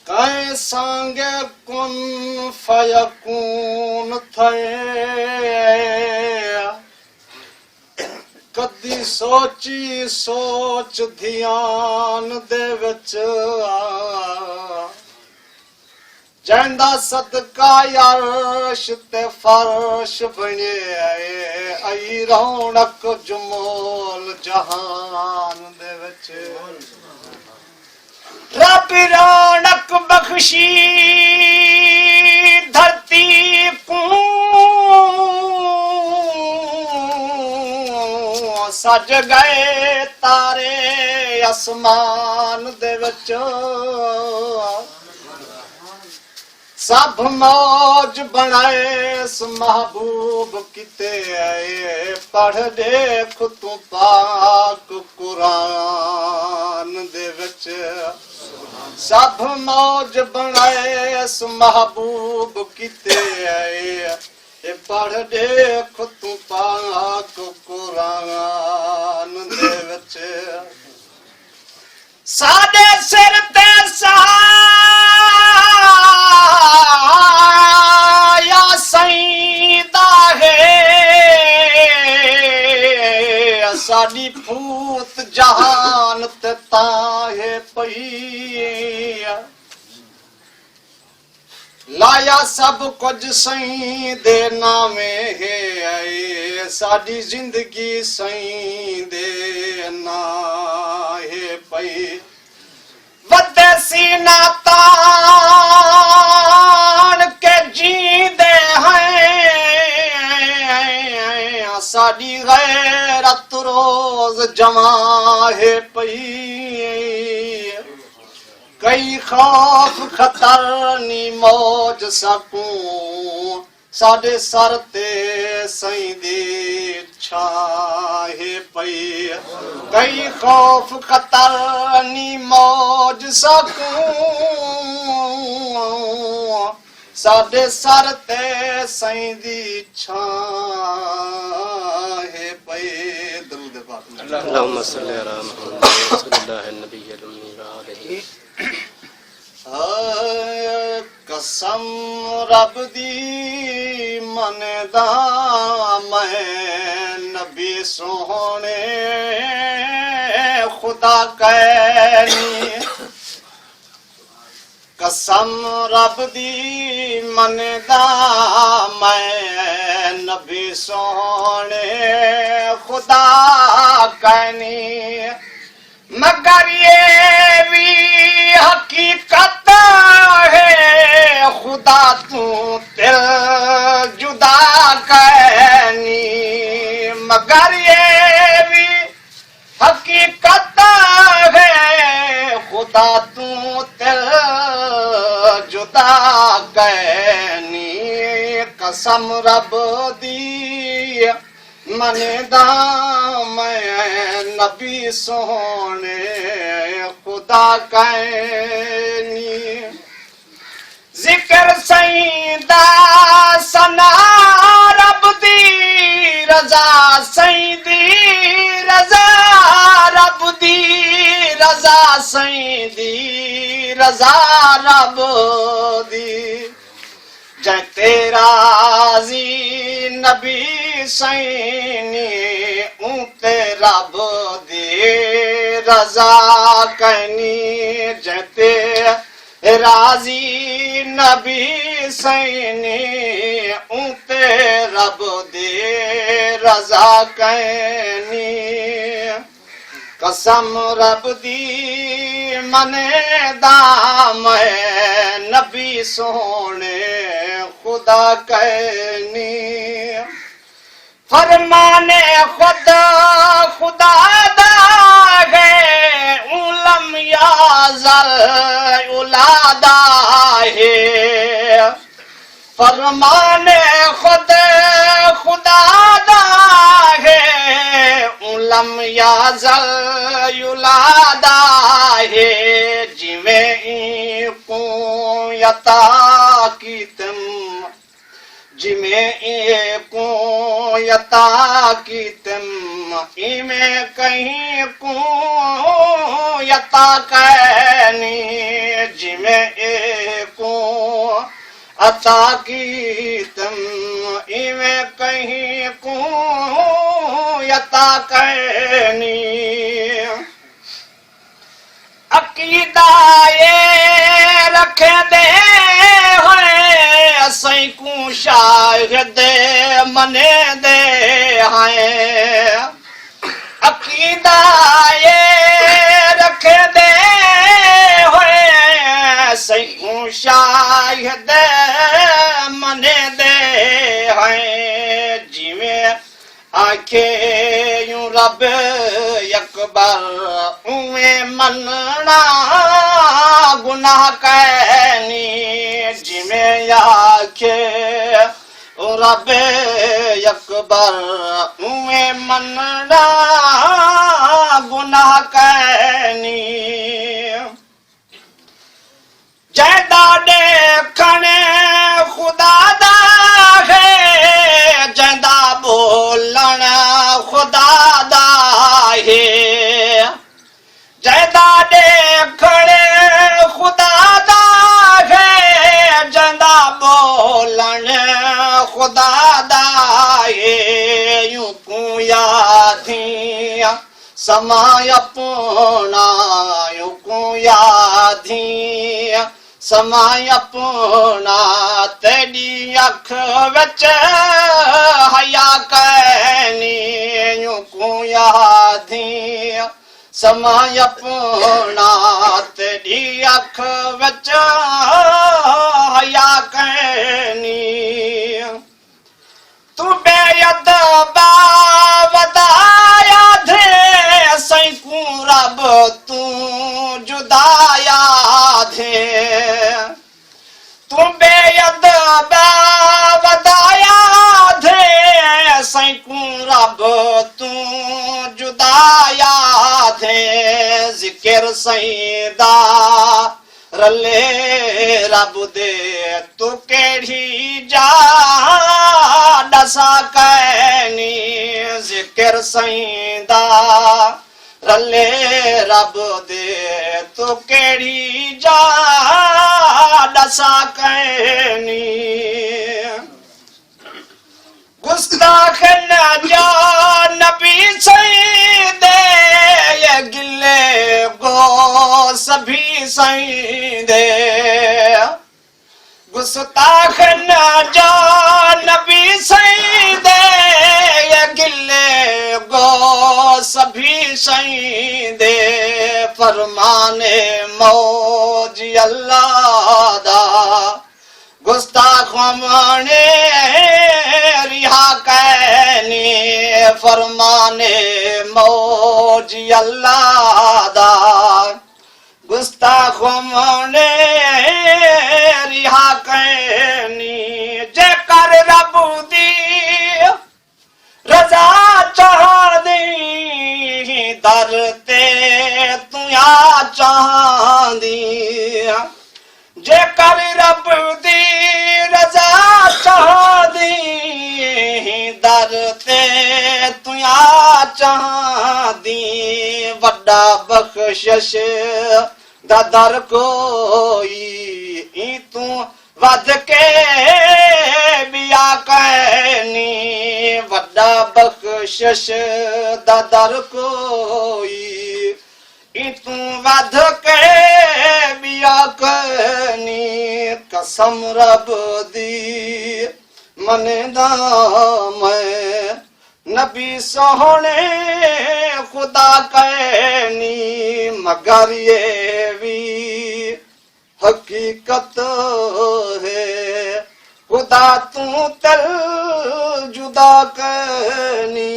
कै सांगे कुन फयकून थे कदी सोची सोच ध्यान दे विच जैंदा सदका अर्श ते फर्श बने आई रौनक जमोल जहान दे विच रब रौनक बख्शी धरती को सज गए तारे आसमान दे विच सब मौज बनाए महबूब किते पढ़ देख तू पाक कुरान दे विच सब मौज बनाए महबूब किते पढ़ देख तू पाक कुरान दे विच साडे सिर ते या सईदा है साडी फूत जहान ते ताहे पई लाया सब कुछ सही दे नामे है साडी जिंदगी सही दे ना है पई वदे सीना तान के जींदे हैं साडी गैरत रोज जमा है पई कई खौफ खतर नी मौज सकूं साडे सर ते सही दी छाहे पई कई खौफ खतर नी मौज सकूं साडे सर ते सही दी छाहे पई दरूद पाक अल्लाहुम्मा सल्ली अला मुहम्मद सल्लल्लाहु अलैहि कसम रब दी मनदा मैं नबी सोहने खुदा कहनी कसम रब दी मनदा मैं नबी सोहने खुदा कहनी मगर ये भी हकीकत है खुदा तू दिल जुदा कहनी मगर ये भी हकीकत है खुदा तू दिल जुदा कहनी कसम रब दी मनदा मैं नबी सोने खुदा कहनी जिक्र सईदा सना रब दी रजा सईदी रजा रब दी रजा सईदी रजा रब दी जै तेरा जी नबी सैनी ऊते रब दे रजा कहनी जते राजी नबी सैनी ऊते रब दे रजा कहनी कसम रब दी मने दाम नबी सोने खुदा कहनी फरमाने खुदा खुदा दा है उलम याजल उलादा है फरमाने खुदा खुदा दा है उलम याजल उलादा है जिवें को यता की तुम जिमें को यता की तुम इमें कहीं को यता कहनी जिमें को अता की तुम इमें कहीं को यता कहनी अकीदा ये रख दे सैकू शायद मने दे हैं अकीदा ये रख दे हुए सैकू शायद मने दे हैं जिमें आखे यूं रब अकबर उए मनना गुनाह कहनी जिमें आखे रब अकबर उए मनना गुनाह कहनी जैदा देखने खुदा दा है जैदा बोलन खुदा दा है जैदा देखने खुदा दा है जैदा बोलन खुदा दा है यूं को यादी समय अपना यूं को यादी समय अपना तेरी अख विच हया कहनी यूं को यादी समय अपना तेरी अख विच हया कहनी तू बेअदबा वदाया थे सैकू रब तू जुदाया थे तू बेअदबा वदाया थे सैकू रब तू जुदाया थे जिक्र सईदा रले रब दे तू केड़ी जा दसा कहनी जिक्र सईदा रले रब दे तू केड़ी जा दसा कहनी गुस्ताख न जा नबी सईदे ये गिले गो सभी सईदे गुस्ताख न जा नबी सईदे ये गिले गो सभी सईदे फरमाने मौज अल्लाह दा गुस्ताख माने रिहा कहनी फरमाने मौज अल्लाह दा गुस्ताख माने रिहा कहनी जे कर रब दी रजा चाह दी दर ते तू आ चाहदी जे कर रब दी रजा चाहदी दर ते तू आ चाहदी वड्डा बख्शिश दा दर कोई तू वध के बिया कहनी वड्डा बख्शिश दा दर कोई तू वध के बिया कहनी कसम रब दी मनदा मैं नबी सोहने खुदा कहनी मगर ये भी हकीकत है खुदा तू तल जुदा कहनी